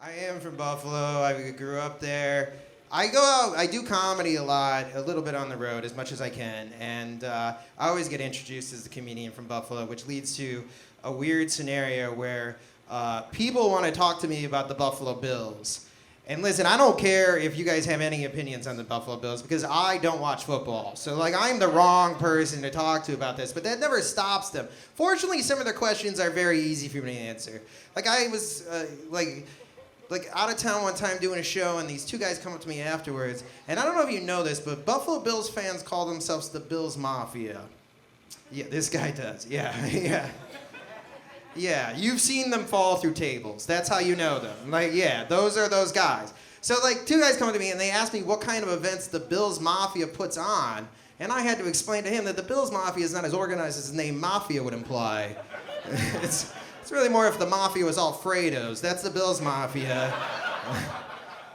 I am from Buffalo. I grew up there. I go out, I do comedy a lot, a little bit on the road, as much as I can. And I always get introduced as the comedian from Buffalo, which leads to a weird scenario where people want to talk to me about the Buffalo Bills. And listen, I don't care if you guys have any opinions on the Buffalo Bills because I don't watch football. So like I'm the wrong person to talk to about this, but that never stops them. Fortunately, some of their questions are very easy for me to answer. Like I was like out of town one time doing a show and these two guys come up to me afterwards. And I don't know if you know this, but Buffalo Bills fans call themselves the Bills Mafia. Yeah, this guy does. Yeah, yeah. Yeah, you've seen them fall through tables. That's how you know them. Like, yeah, those are those guys. So, like, two guys come to me and they ask me what kind of events the Bills Mafia puts on. And I had to explain to him that the Bills Mafia is not as organized as the name Mafia would imply. It's really more if the Mafia was all Fredos. That's the Bills Mafia.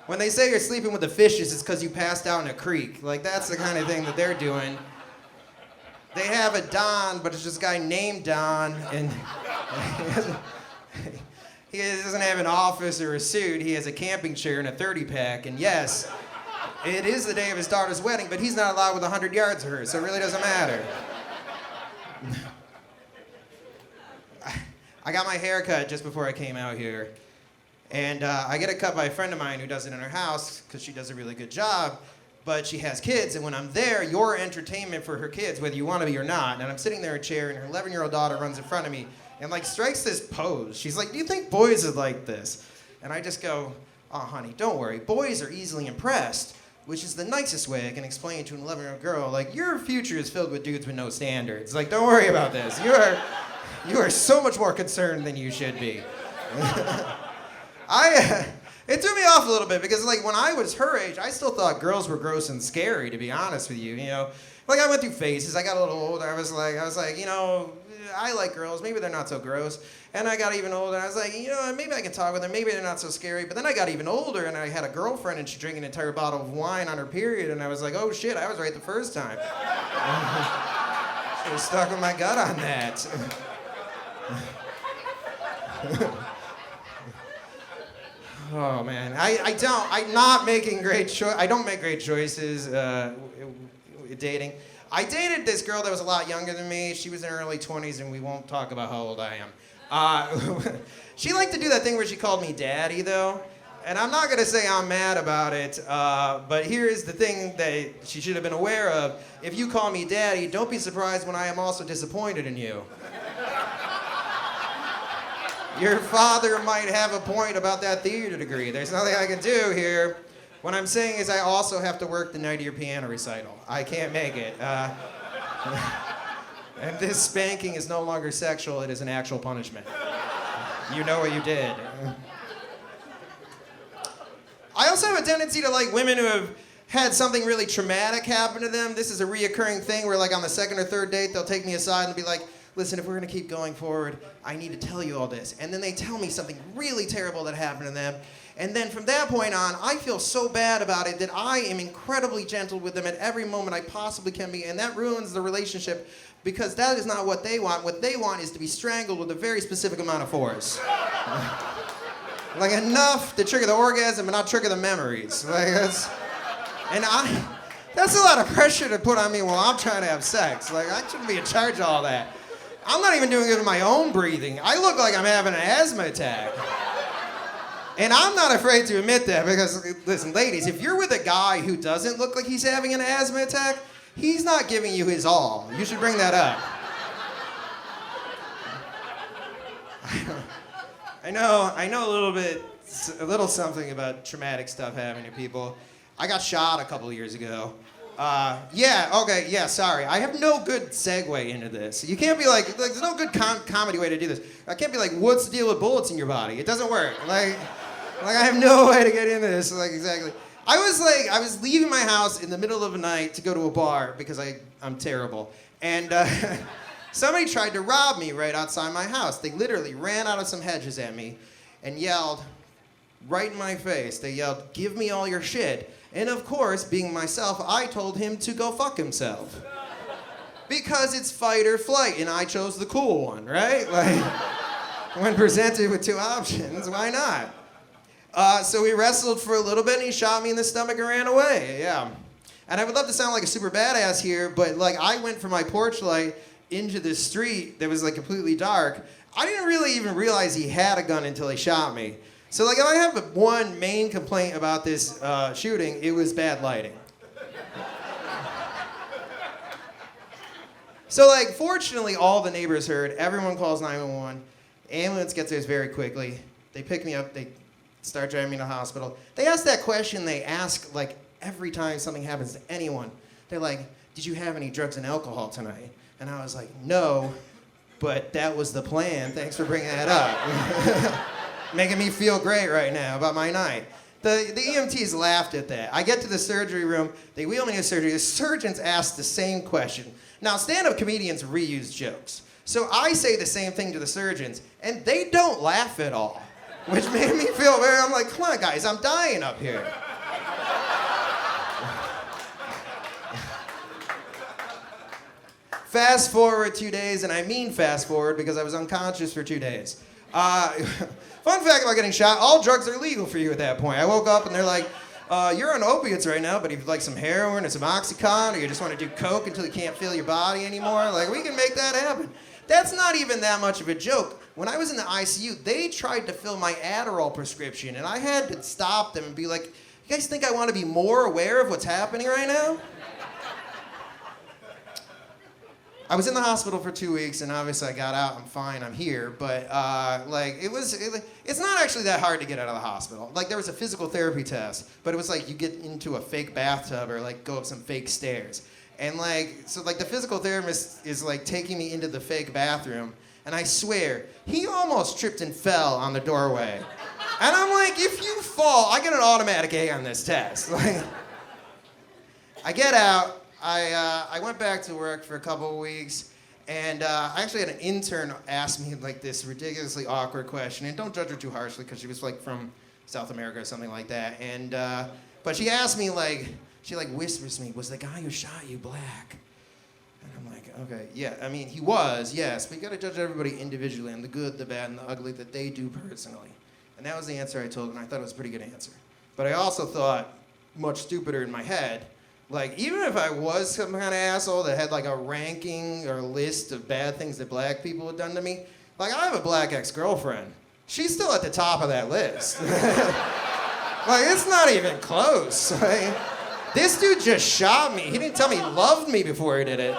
When they say you're sleeping with the fishes, it's because you passed out in a creek. Like, that's the kind of thing that they're doing. They have a Don, but it's just a guy named Don, and he doesn't have an office or a suit. He has a camping chair and a 30-pack, and yes, it is the day of his daughter's wedding, but he's not allowed with 100 yards of her, so it really doesn't matter. I got my hair cut just before I came out here, and I get it cut by a friend of mine who does it in her house because she does a really good job. But she has kids, and when I'm there, you're entertainment for her kids, whether you want to be or not. And I'm sitting there in a chair, and her 11-year-old daughter runs in front of me and, like, strikes this pose. She's like, do you think boys would like this? And I just go, oh, honey, don't worry. Boys are easily impressed, which is the nicest way I can explain to an 11-year-old girl, like, your future is filled with dudes with no standards. Like, don't worry about this. You are so much more concerned than you should be. It threw me off a little bit because, like, when I was her age, I still thought girls were gross and scary, to be honest with you, you know? Like, I went through phases. I got a little older. I was like, you know, I like girls. Maybe they're not so gross. And I got even older. I was like, you know, maybe I can talk with them. Maybe they're not so scary. But then I got even older, and I had a girlfriend, and she drank an entire bottle of wine on her period, and I was like, oh, shit, I was right the first time. Should have stuck with my gut on that. Oh man, I don't make great choices dating. I dated this girl that was a lot younger than me. She was in her early 20s, and we won't talk about how old I am. She liked to do that thing where she called me daddy, though. And I'm not gonna say I'm mad about it, but here is the thing that she should have been aware of. If you call me daddy, don't be surprised when I am also disappointed in you. Your father might have a point about that theater degree. There's nothing I can do here. What I'm saying is I also have to work the night of your piano recital. I can't make it. And this spanking is no longer sexual, it is an actual punishment. You know what you did. I also have a tendency to like women who have had something really traumatic happen to them. This is a reoccurring thing where like on the second or third date, they'll take me aside and be like, listen, if we're gonna keep going forward, I need to tell you all this. And then they tell me something really terrible that happened to them. And then from that point on, I feel so bad about it that I am incredibly gentle with them at every moment I possibly can be. And that ruins the relationship because that is not what they want. What they want is to be strangled with a very specific amount of force. Like enough to trigger the orgasm but not trigger the memories. Like that's a lot of pressure to put on me while I'm trying to have sex. Like I shouldn't be in charge of all that. I'm not even doing it with my own breathing. I look like I'm having an asthma attack. And I'm not afraid to admit that because, listen, ladies, if you're with a guy who doesn't look like he's having an asthma attack, he's not giving you his all. You should bring that up. I know a little something about traumatic stuff happening to people. I got shot a couple of years ago. Sorry. I have no good segue into this. You can't be like there's no good comedy way to do this. I can't be like, what's the deal with bullets in your body? It doesn't work. Like I have no way to get into this. Like, exactly. I was leaving my house in the middle of the night to go to a bar because I'm terrible. And somebody tried to rob me right outside my house. They literally ran out of some hedges at me and yelled right in my face. They yelled, give me all your shit. And of course, being myself, I told him to go fuck himself. Because it's fight or flight, and I chose the cool one, right? Like, when presented with two options, why not? So we wrestled for a little bit, and he shot me in the stomach and ran away. Yeah. And I would love to sound like a super badass here, but like I went from my porch light into the street that was like completely dark. I didn't really even realize he had a gun until he shot me. So like if I have one main complaint about this shooting, it was bad lighting. So like fortunately all the neighbors heard, everyone calls 911, ambulance gets there very quickly, they pick me up, they start driving me to the hospital. They ask that question they ask like every time something happens to anyone. They're like, did you have any drugs and alcohol tonight? And I was like, no, but that was the plan. Thanks for bringing that up. Making me feel great right now about my night. The EMTs laughed at that. I get to the surgery room, they wheel me to surgery. The surgeons ask the same question. Now, stand-up comedians reuse jokes. So I say the same thing to the surgeons, and they don't laugh at all, which made me feel I'm like, come on, guys, I'm dying up here. Fast forward 2 days, and I mean fast forward because I was unconscious for 2 days. Fun fact about getting shot, all drugs are legal for you at that point. I woke up and they're like, you're on opiates right now, but if you'd like some heroin or some Oxycontin, or you just want to do coke until you can't feel your body anymore, like we can make that happen. That's not even that much of a joke. When I was in the ICU, they tried to fill my Adderall prescription, and I had to stop them and be like, you guys think I want to be more aware of what's happening right now? I was in the hospital for 2 weeks, and obviously I got out. I'm fine. I'm here. But it's not actually that hard to get out of the hospital. Like there was a physical therapy test, but it was like you get into a fake bathtub or like go up some fake stairs, and the physical therapist is like taking me into the fake bathroom, and I swear he almost tripped and fell on the doorway, and I'm like, if you fall, I get an automatic A on this test. Like, I get out. I went back to work for a couple of weeks, and I actually had an intern ask me like this ridiculously awkward question, and don't judge her too harshly because she was like from South America or something like that, and but she asked me she whispers to me, was the guy who shot you black? And I'm like, okay, yeah, I mean he was, yes, but you gotta judge everybody individually on the good, the bad, and the ugly that they do personally. And that was the answer I told her, and I thought it was a pretty good answer. But I also thought, much stupider in my head, like, even if I was some kind of asshole that had, like, a ranking or a list of bad things that black people had done to me, like, I have a black ex-girlfriend. She's still at the top of that list. Like, it's not even close. Like, this dude just shot me. He didn't tell me he loved me before he did it.